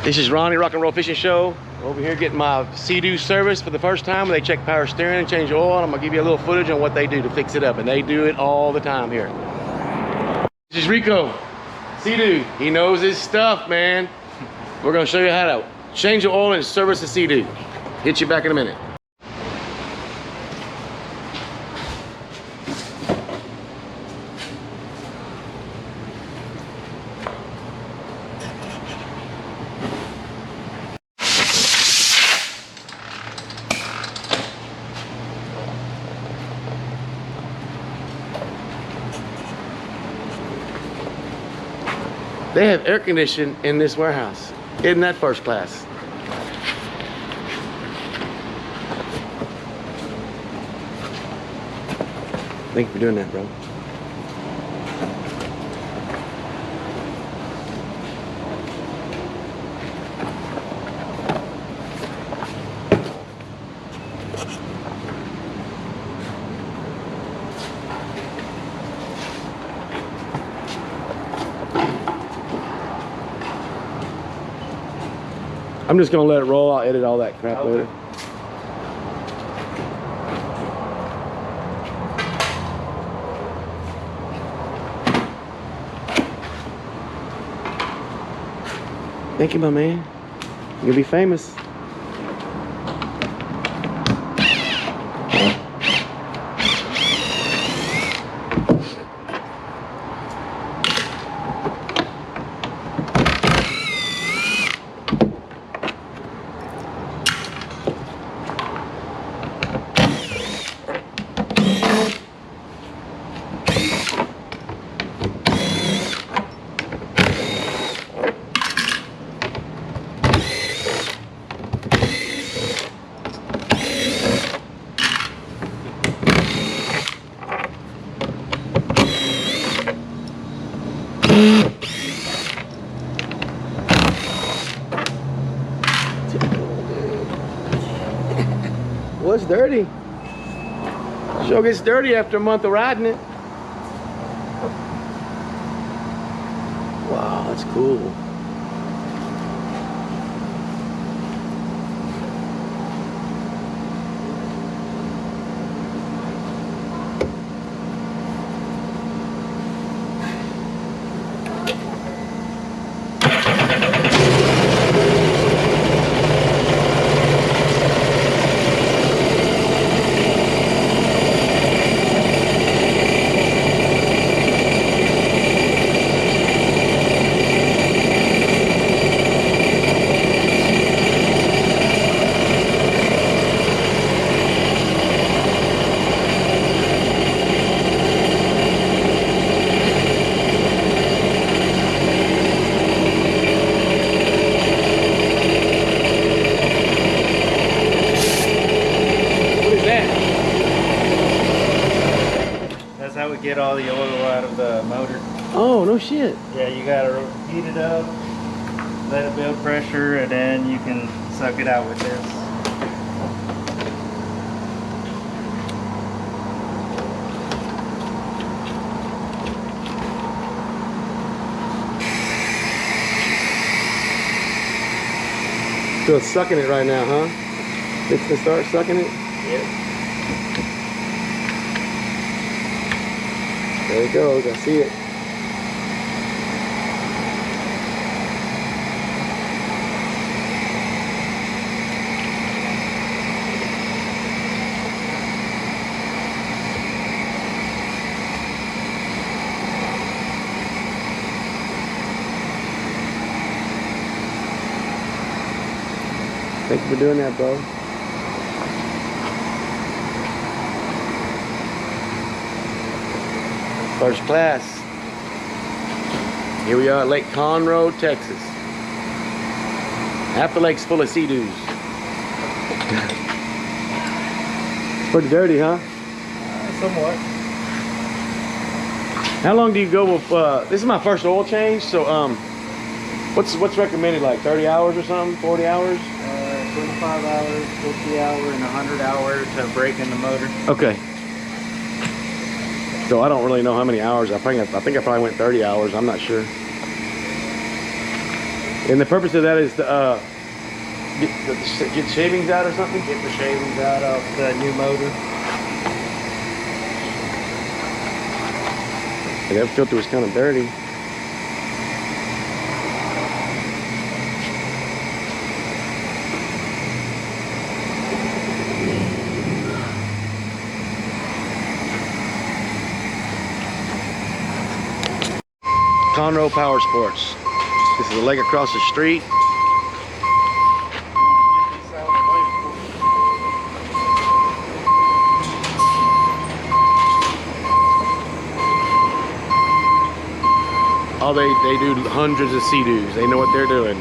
This is Ronnie, Rock and Roll Fishing Show. Over here getting my SeaDoo service for the first time. They check power steering and change oil. I'm gonna give you a little footage on what they do to fix it up, and they do it all the time here. This is Rico, SeaDoo. He knows his stuff, man. We're gonna show you how to change the oil and service the SeaDoo. Hit you back in a minute. They have air conditioning in this warehouse. Isn't that first class? Thank you for doing that, bro. I'm just gonna let it roll. I'll edit all that crap later. Thank you, my man. You're gonna be famous. Well, it's dirty. Sure gets dirty after a month of riding it. Wow, that's cool. Get all the oil out of the motor. Oh, no shit. Yeah, you gotta heat it up, let it build pressure, and then you can suck it out with this. So it's sucking it right now, huh? It's gonna start sucking it? Yep. There it goes, I see it. Thank you for doing that, bro. First class. Here we are at Lake Conroe, Texas. Half the lake's full of SeaDoos. It's pretty dirty, huh? Somewhat. How long do you go with, this is my first oil change, so what's recommended, like 30 hours or something, 40 hours? 25 hours, 50 hours, and 100 hours to break in the motor. Okay. So I don't really know how many hours. I think I probably went 30 hours. I'm not sure. And the purpose of that is to get shavings out or something? Get the shavings out of the new motor. And that filter was kind of dirty. Conroe Power Sports. This is a lake across the street. Oh, they do hundreds of SeaDoos. They know what they're doing.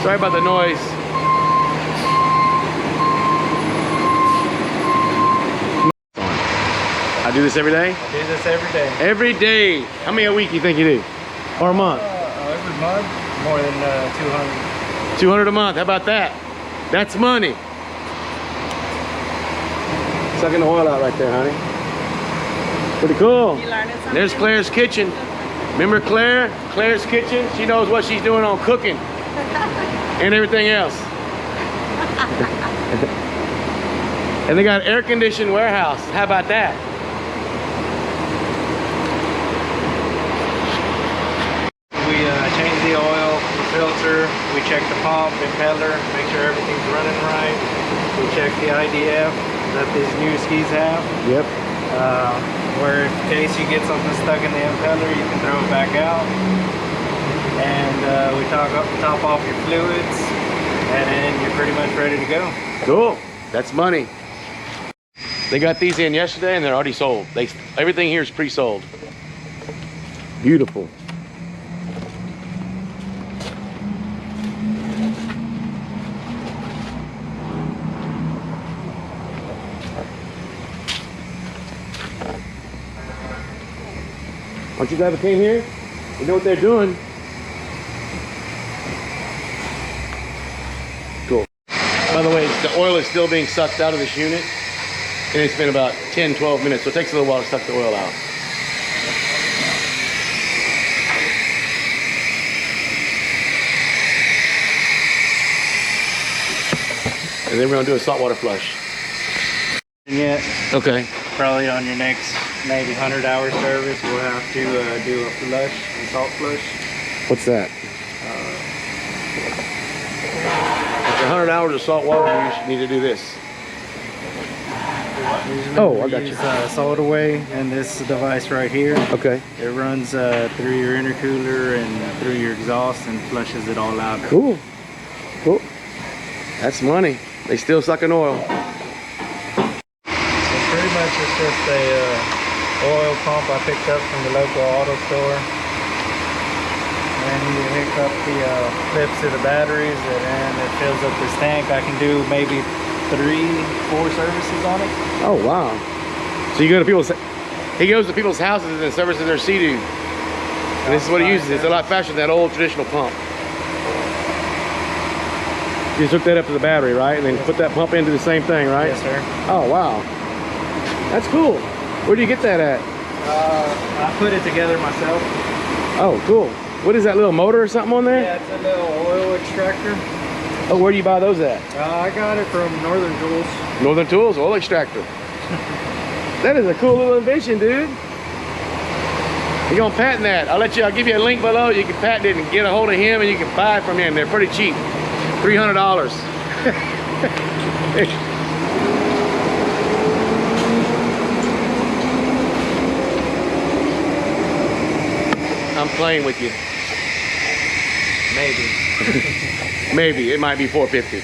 Sorry about the noise. I do this every day? I do this every day. Every day. How many a week you think you do? Or a month? Every month, more than 200. 200 a month. How about that? That's money. Sucking the oil out right there, honey. Pretty cool. You learning something? There's Claire's kitchen. Remember Claire? Claire's kitchen? She knows what she's doing on cooking. And everything else. And they got an air-conditioned warehouse. How about that? We change the oil, the filter, we check the pump, impeller, make sure everything's running right. We check the IDF that these new skis have. Yep. Where in case you get something stuck in the impeller, you can throw it back out. And we top off your fluids, and then you're pretty much ready to go. Cool. That's money. They got these in yesterday and they're already sold. Everything here is pre-sold. Beautiful. Aren't you glad we came here? You know what they're doing. Cool. By the way, the oil is still being sucked out of this unit. And it's been about 10-12 minutes, so it takes a little while to suck the oil out. And then we're gonna do a saltwater flush. And yet, Okay. probably on your next maybe 100-hour service, we'll have to do a flush, a salt flush. What's that? After 100 hours of salt water, you should need to do this. Oh, I got you. Salt away and this device right here. Okay. It runs through your intercooler and through your exhaust and flushes it all out. Cool. Cool. That's money. They still sucking oil. So pretty much it's just a oil pump I picked up from the local auto store. And you hook up the clips to the batteries and then it fills up this tank. I can do maybe 3-4 services on it. Oh, wow. So you go to people's, he goes to people's houses and services their SeaDoo. And this is what he uses. It's a lot faster than that old traditional pump. You just hook that up to the battery, right? And then put that pump into the same thing, right? Yes, sir. Oh, wow. That's cool. Where do you get that at? I put it together myself. Oh, cool. What is that, little motor or something on there? Yeah, it's a little oil extractor. Oh, where do you buy those at? I got it from Northern Tools. Northern Tools, oil extractor. That is a cool little invention, dude. You're gonna patent that. I'll give you a link below. You can patent it and get a hold of him and you can buy it from him. They're pretty cheap. $300. I'm playing with you. Maybe. Maybe. It might be $450.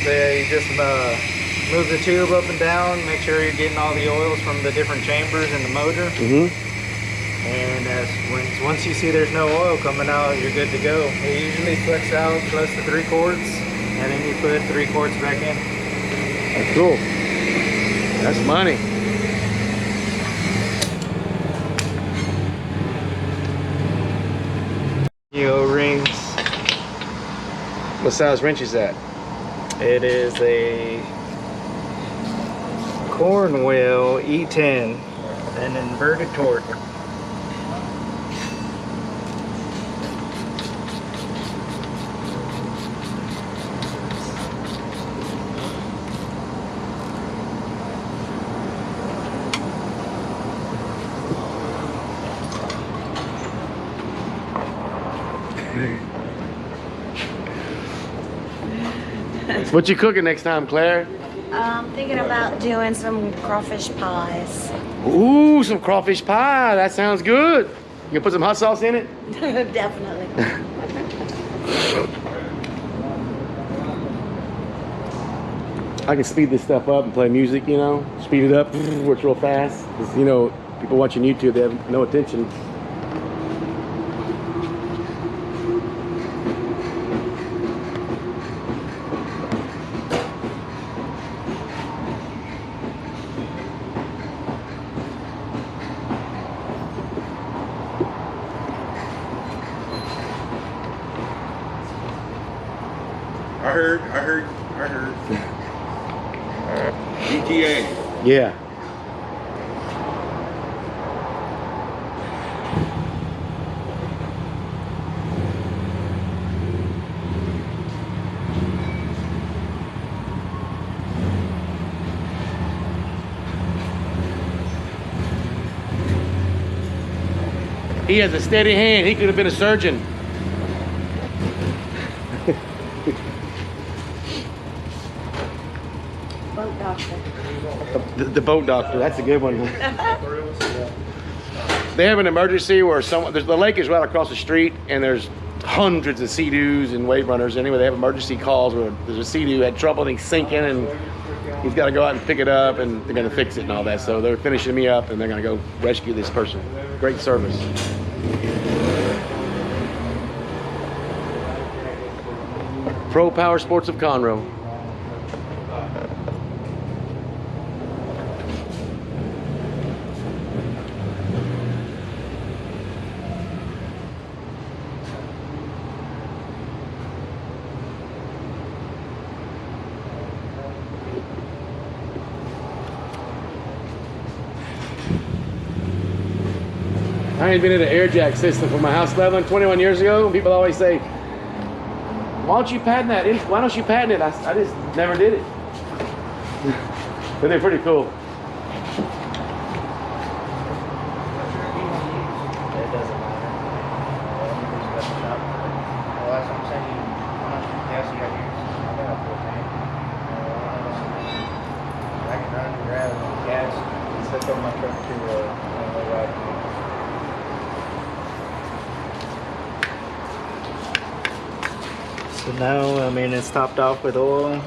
So yeah, you just move the tube up and down, make sure you're getting all the oils from the different chambers in the motor. Mm-hmm. And once you see there's no oil coming out, you're good to go. It usually flicks out close to 3/4, and then you put 3/4 back in. That's cool. That's money. New O-rings. What size wrench is that? It is a Cornwell E10, an inverted torque. What you cooking next time, Claire? I'm thinking about doing some crawfish pies. Ooh, some crawfish pie. That sounds good. You gonna put some hot sauce in it? Definitely. I can speed this stuff up and play music, you know, speed it up, works real fast. 'Cause, you know, people watching YouTube, they have no attention. I heard. GTA. Yeah. He has a steady hand. He could have been a surgeon. Boat doctor. The boat doctor. That's a good one. They have an emergency where the lake is right across the street, and there's hundreds of SeaDoos and wave runners. Anyway, they have emergency calls where there's a SeaDoo had trouble and he's sinking, and he's got to go out and pick it up, and they're going to fix it and all that. So they're finishing me up, and they're going to go rescue this person. Great service. Pro Power Sports of Conroe. I invented an air jack system for my house leveling 21 years ago. People always say, why don't you patent that? Why don't you patent it? I just never did it. But they're pretty cool. It doesn't matter. Well, that's what I'm saying. How much gas you got here? I got a full tank. I can run and grab gas and set up my truck to ride. So now, I mean, it's topped off with oil.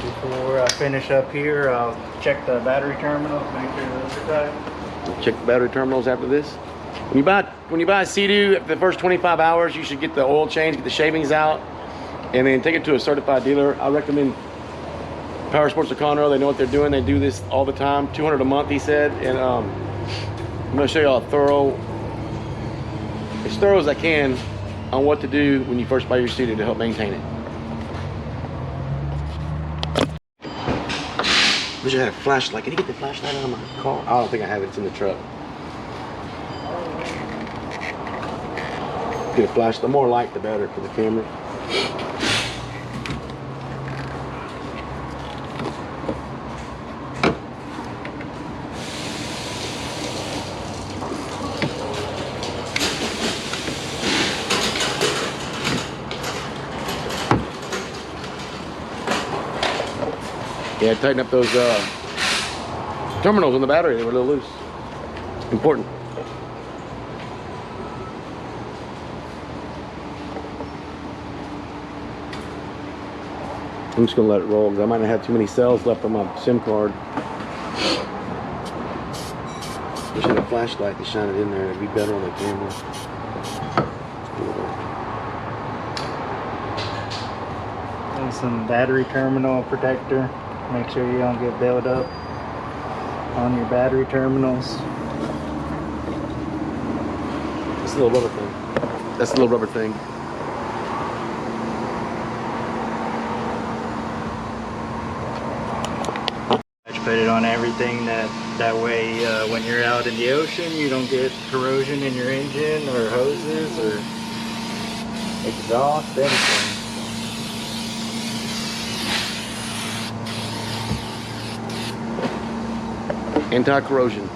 Before I finish up here, I'll check the battery terminals, make sure those are tight. Check the battery terminals after this. When you buy a SeaDoo, after the first 25 hours, you should get the oil change, get the shavings out, and then take it to a certified dealer. I recommend Power Sports of Conroe. They know what they're doing. They do this all the time. $200 a month, he said. And I'm gonna show you all as thorough as I can on what to do when you first buy your SeaDoo to help maintain it. Wish I had a flashlight. Can you get the flashlight out of my car? I don't think I have it. It's in the truck. Get a flash. The more light, the better for the camera. Yeah, tighten up those terminals on the battery. They were a little loose. Important. I'm just gonna let it roll because I might not have too many cells left on my SIM card. We should have flashlight to shine it in there. It'd be better on the camera. And some battery terminal protector. Make sure you don't get built up on your battery terminals. This little rubber thing. That's the little rubber thing. Put it on everything that way when you're out in the ocean you don't get corrosion in your engine or hoses or exhaust, anything. Anti-corrosion.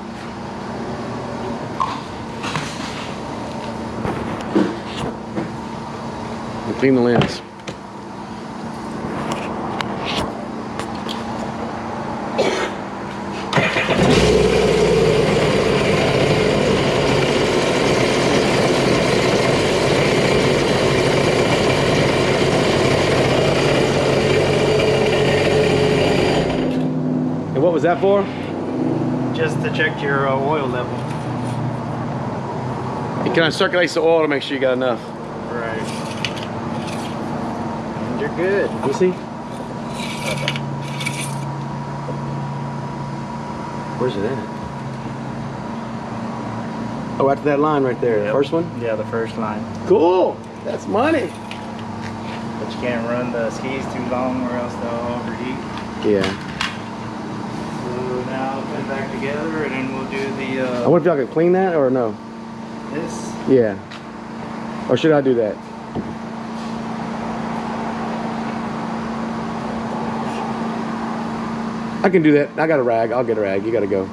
And clean the lens. And what was that for? Just to check your oil level. It kind of circulates the oil to make sure you got enough. Right. And you're good. You see? Where's it at? Oh, after that line right there. Yep. First one? Yeah, the first line. Cool. That's money. But you can't run the skis too long or else they'll overheat. Yeah. So now put it back together and then we'll do the I wonder if y'all could clean that or no? this. Yeah. Or should I do that? I can do that. I got a rag. I'll get a rag. You gotta go.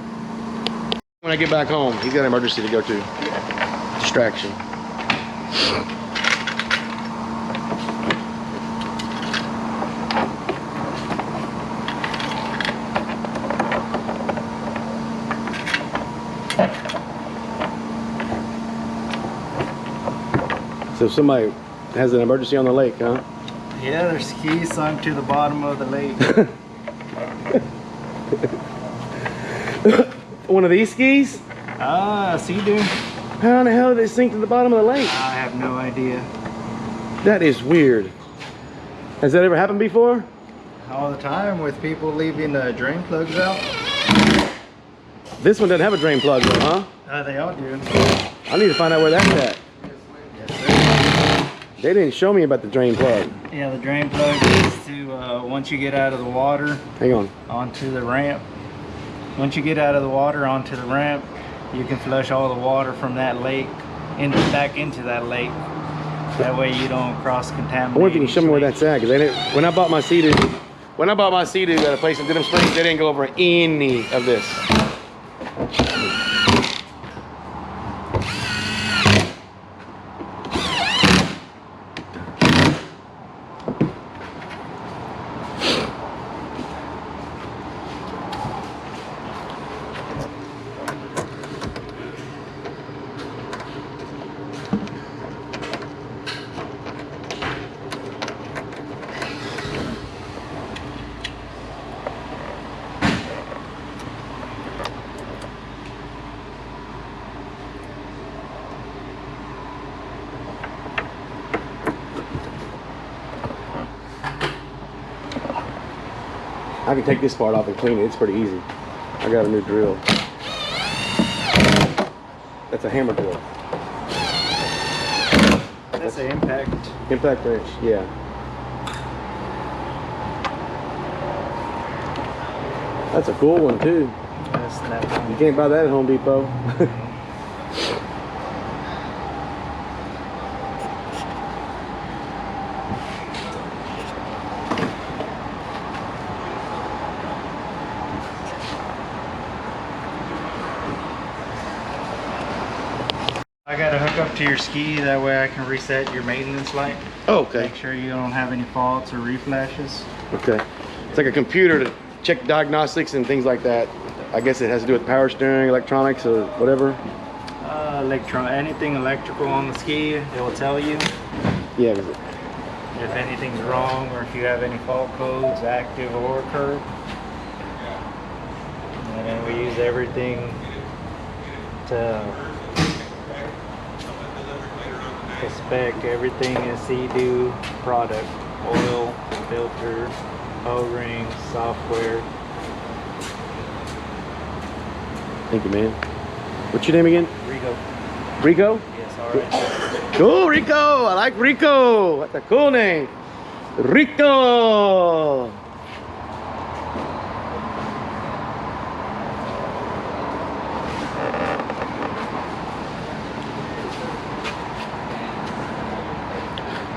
When I get back home, he's got an emergency to go to. Distraction. So if somebody has an emergency on the lake, huh? Yeah, their skis sunk to the bottom of the lake. One of these skis? Ah, SeaDoo. How in the hell did they sink to the bottom of the lake? I have no idea. That is weird. Has that ever happened before? All the time with people leaving drain plugs out. This one doesn't have a drain plug though, huh? They all do. I need to find out where that's at. Yes, sir. They didn't show me about the drain plug. Yeah, the drain plug is to, once you get out of the water, Hang on. onto the ramp. Once you get out of the water onto the ramp, you can flush all the water from that lake back into that lake. That way you don't cross-contaminate. I wonder if you can show me where that's at, because when I bought my SeaDoo at a place in Denham Springs, they didn't go over any of this. I can take this part off and clean it. It's pretty easy. I got a new drill. That's a hammer drill. That's an impact. Impact wrench, yeah. That's a cool one too. That's that one. You can't buy that at Home Depot. I gotta hook up to your ski, that way I can reset your maintenance light. Oh, okay. Make sure you don't have any faults or reflashes. Okay. It's like a computer to check diagnostics and things like that. I guess it has to do with power steering, electronics, or whatever. Anything electrical on the ski, it will tell you Yeah. if anything's wrong or if you have any fault codes, active or curb. And then we use everything The spec, everything is SeaDoo product. Oil, filter, O-ring, software. Thank you, man. What's your name again? Rico. Rico? Yes, alright. Cool, Rico. I like Rico. That's a cool name. Rico.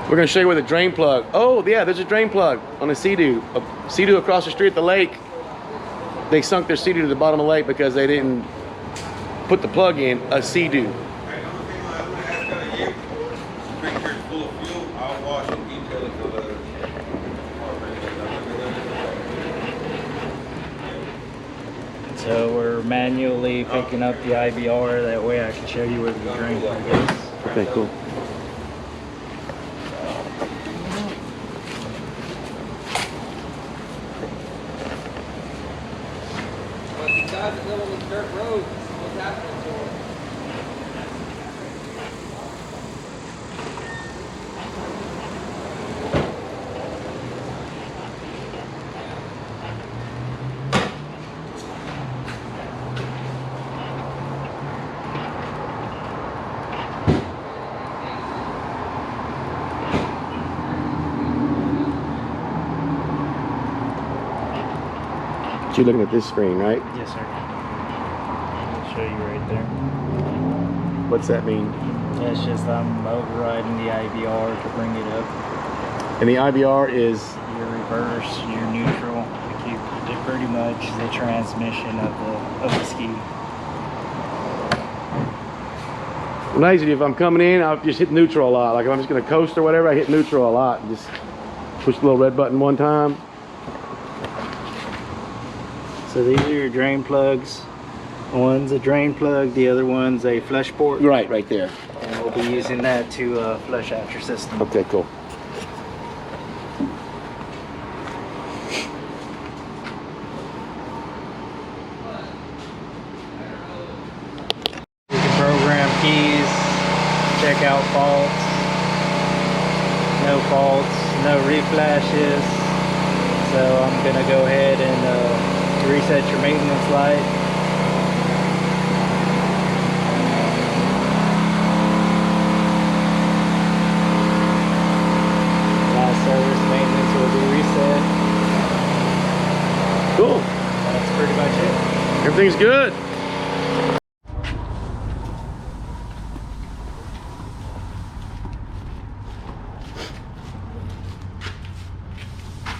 We're gonna show you where the drain plug. Oh yeah, there's a drain plug on the SeaDoo. A SeaDoo across the street at the lake. They sunk their SeaDoo to the bottom of the lake because they didn't put the plug in a SeaDoo. So we're manually picking up the IBR. That way I can show you where the drain plug is. Okay, cool. Guys that live on these dirt roads, what's happening to them? You're looking at this screen, right? Yes, sir. I'll show you right there. What's that mean? That's just I'm overriding the IBR to bring it up. And the IBR is Your reverse, your neutral, to keep it pretty much the transmission of the ski. when I usually, if I'm coming in, I'll just hit neutral a lot. Like if I'm just gonna coast or whatever, I hit neutral a lot and just push the little red button one time. So these are your drain plugs. One's a drain plug, the other one's a flush port. Right there. And we'll be using that to flush out your system. Okay, cool. You can program keys, check out faults, no reflashes. So I'm gonna go ahead and reset your maintenance light. Last service maintenance will be reset. Cool. That's pretty much it. Everything's good.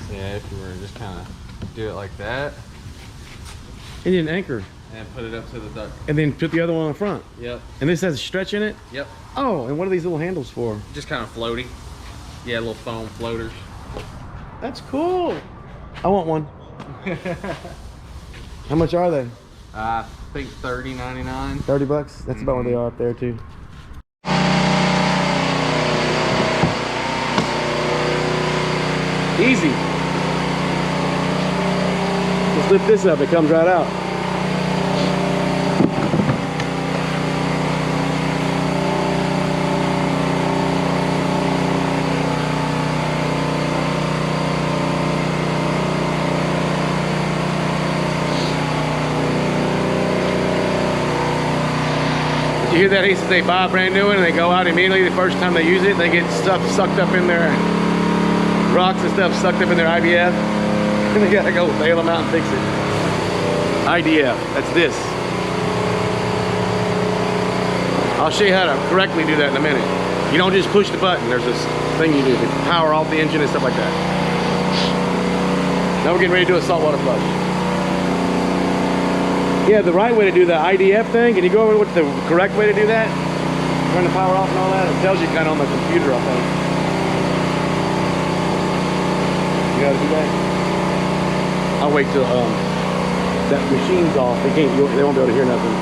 So yeah, if you were to just kind of do it like that And then anchor. and put it up to the duck. And then put the other one on the front. Yep. And this has a stretch in it? Yep. Oh, and what are these little handles for? Just kind of floaty. Yeah, little foam floaters. That's cool. I want one. How much are they? I think $30.99. 30 bucks? That's about what they are up there too. Easy. Just lift this up, it comes right out. Did you hear that? He says they buy a brand new one and they go out immediately the first time they use it. They get stuff sucked up in their rocks and stuff sucked up in their IBF. And they gotta go bail them out and fix it. IDF, that's this. I'll show you how to correctly do that in a minute. You don't just push the button. There's this thing you do to power off the engine and stuff like that. Now we're getting ready to do a saltwater flush. Yeah, the right way to do the IDF thing, can you go over what's the correct way to do that? Turn the power off and all that? It tells you kind of on the computer, I think. You gotta do that? I'll wait till that machine's off. They won't be able to hear nothing.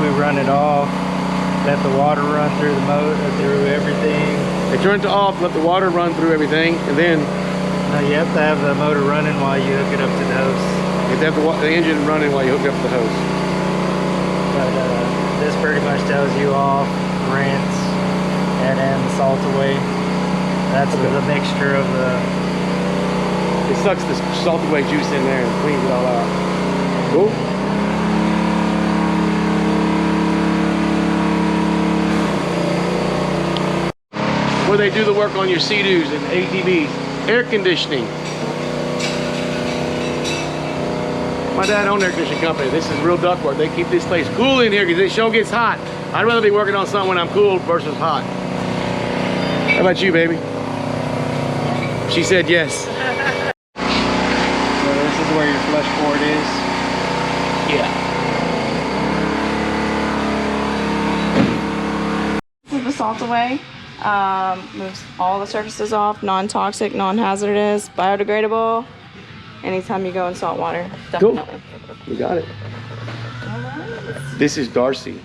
we run it off, let the water run through the motor, through everything. They turn it off, let the water run through everything, and then No, you have to have the motor running while you hook it up to the hose. you have to have the engine running while you hook up the hose. But this pretty much tells you off, rinse, and then the salt away. That's the mixture of the... It sucks the salt away juice in there and cleans it all out. Cool. Where they do the work on your SeaDoos and ATVs. Air conditioning. My dad owned an air conditioning company. This is real ductwork. They keep this place cool in here because it sure gets hot. I'd rather be working on something when I'm cool versus hot. How about you, baby? She said yes. So this is where your flush port is. Yeah. This is the salt away. Moves all the surfaces off, non-toxic, non-hazardous, biodegradable. Anytime you go in salt water, definitely. Cool. We got it. This is Darcy.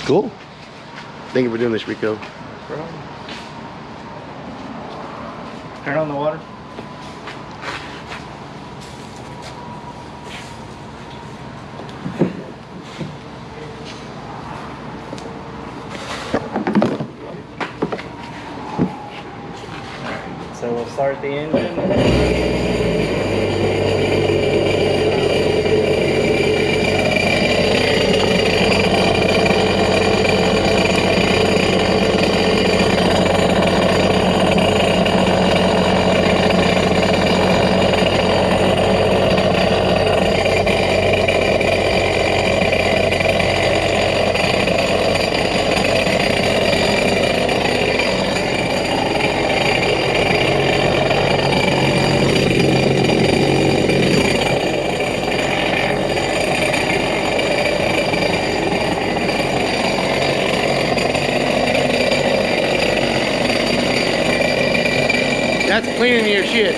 Cool. Thank you for doing this, Rico. Turn on the water. So we'll start the engine. That's cleaning your shit.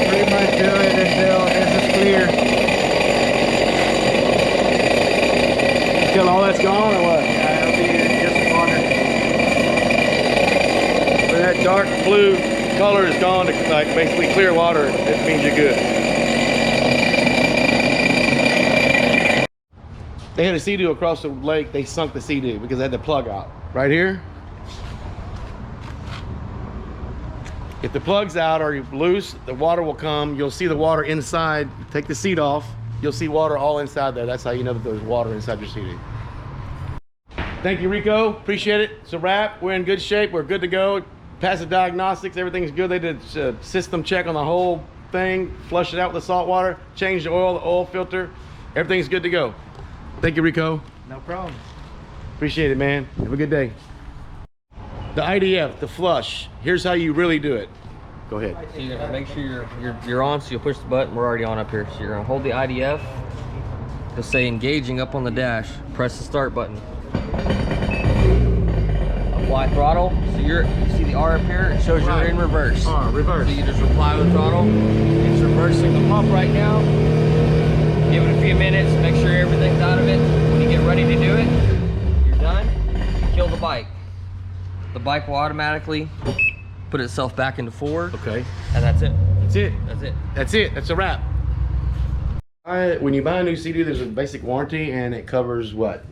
Pretty much do it until this is clear. Until all that's gone or what? Yeah, it'll be just water. When that dark blue color is gone to like basically clear water, it means you're good. They had a SeaDoo across the lake. They sunk the SeaDoo because they had the plug out. Right here. If the plug's out or you're loose, the water will come. You'll see the water inside. Take the seat off. You'll see water all inside there. That's how you know that there's water inside your SeaDoo. Thank you, Rico. Appreciate it. It's a wrap. We're in good shape. We're good to go. Pass the diagnostics. Everything's good. They did a system check on the whole thing. Flushed it out with the salt water. Changed the oil filter. Everything's good to go. Thank you, Rico. No problem. Appreciate it, man. Have a good day. The IDF, the flush. Here's how you really do it. Go ahead. So you're gonna make sure you're on, so you'll push the button. We're already on up here. So you're gonna hold the IDF. You'll say engaging up on the dash. Press the start button. Apply throttle. So you see the R up here. It shows you're in reverse. R, reverse. So you just apply the throttle. It's reversing the pump right now. Give it a few minutes. Make sure everything's out of it. When you get ready to do it, you're done. Kill the bike. The bike will automatically put itself back into forward. Okay. And that's it. That's it. That's it. That's it. That's a wrap. When you buy a new SeaDoo, there's a basic warranty, and it covers what?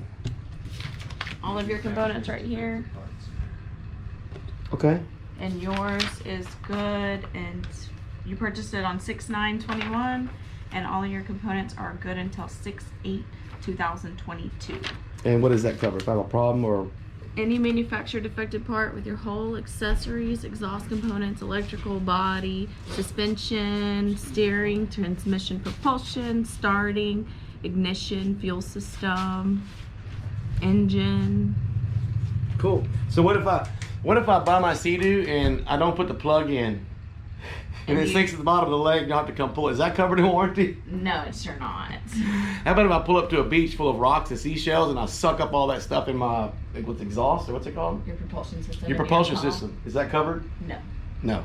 All of your components right here, Okay. and yours is good, and you purchased it on 6/9/21, and all of your components are good until 6/8/2022. And what does that cover? If I have a problem or? Any manufacturer defective part with your whole accessories, exhaust components, electrical body, suspension, steering, transmission, propulsion, starting, ignition, fuel system, engine. Cool. So what if I buy my SeaDoo and I don't put the plug in, and it sinks at the bottom of the leg, and I have to come pull it? Is that covered in warranty? No, it's sure not. How about if I pull up to a beach full of rocks and seashells and I suck up all that stuff in my, like, what's exhaust, or what's it called? Your propulsion system. Your propulsion system. Is that covered? No. No.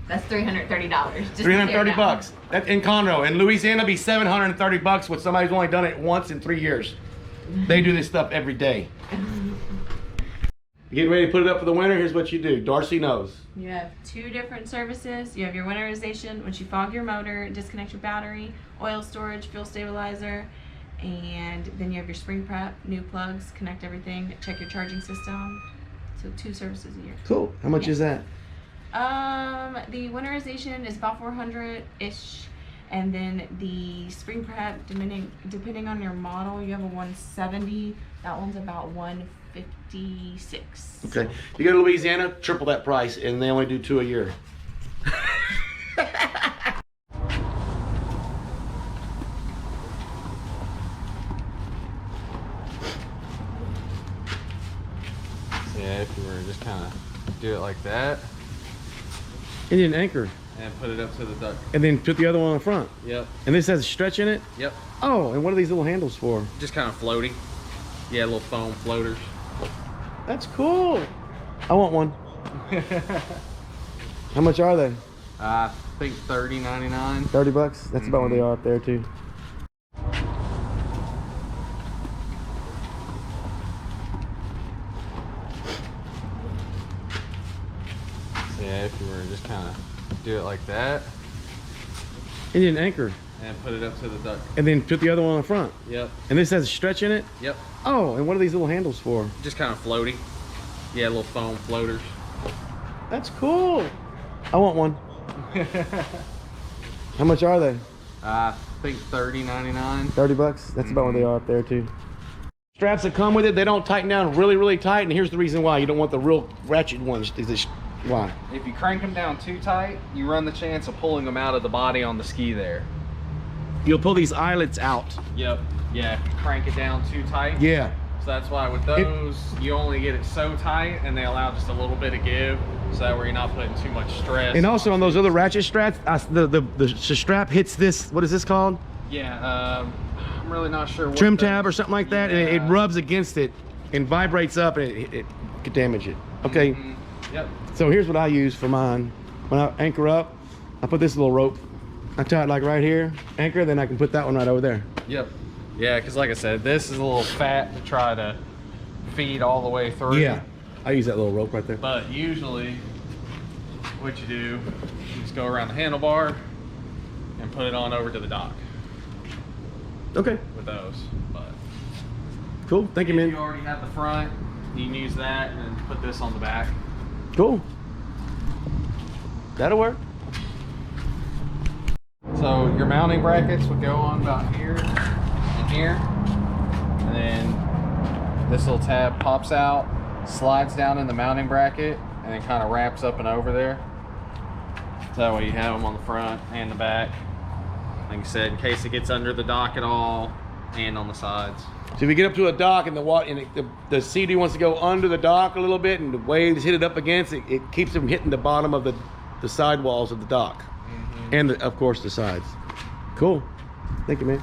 That's $330. Just $330. That in Conroe. In Louisiana, it'd be $730 when somebody's only done it once in 3 years. They do this stuff every day. Getting ready to put it up for the winter, here's what you do. Darcy knows. You have 2 different services. You have your winterization, which you fog your motor, disconnect your battery, oil storage, fuel stabilizer, and then you have your spring prep, new plugs, connect everything, check your charging system. So 2 services a year. Cool. How much is that? The winterization is about 400-ish, and then the spring prep, depending on your model, you have a 170. That one's about 156. Okay. You go to Louisiana, triple that price, and they only do 2 a year. Yeah, if you were to just kind of do it like that Indian anchor. and put it up to the duck. And then put the other one on the front. Yep. And this has a stretch in it? Yep. Oh, and what are these little handles for? Just kind of floaty. Yeah, little foam floaters. That's cool. I want one. How much are they? I think $30.99. $30? That's about what they are up there too. Yeah, if you were to just kind of do it like that Indian anchor. and put it up to the duck. And then put the other one on the front. Yep. And this has a stretch in it? Yep. Oh, and what are these little handles for? Just kind of floaty. Yeah, little foam floaters. That's cool. I want one. How much are they? I think $30.99. $30? That's about what they are up there too. Straps that come with it, they don't tighten down really, really tight, and here's the reason why. You don't want the real ratchet ones. Why? If you crank them down too tight, you run the chance of pulling them out of the body on the ski there. You'll pull these eyelets out. Yep. Yeah, if you crank it down too tight. Yeah. So that's why with those, you only get it so tight, and they allow just a little bit of give, so that way you're not putting too much stress. And also on those other ratchet straps, the strap hits this, what is this called? Yeah, I'm really not sure what Trim tab or something like that, and it rubs against it and vibrates up, and it could damage it. Okay. Yep. So here's what I use for mine. When I anchor up, I put this little rope. I tie it like right here, anchor, then I can put that one right over there. Yep. Yeah, because like I said, this is a little fat to try to feed all the way through. Yeah, I use that little rope right there. But usually, what you do, you just go around the handlebar and put it on over to the dock Okay, with those. But cool. Thank you, if man. you already have the front, you can use that and then put this on the back. Cool. That'll work. So your mounting brackets would go on about here and here, and then this little tab pops out, slides down in the mounting bracket, and then kind of wraps up and over there. So that way you have them on the front and the back, like I said, in case it gets under the dock at all, and on the sides. So if you get up to a dock and the SeaDoo wants to go under the dock a little bit, and the waves hit it up against it, it keeps them hitting the bottom of the side walls of the dock, and of course the sides. Cool. Thank you, man.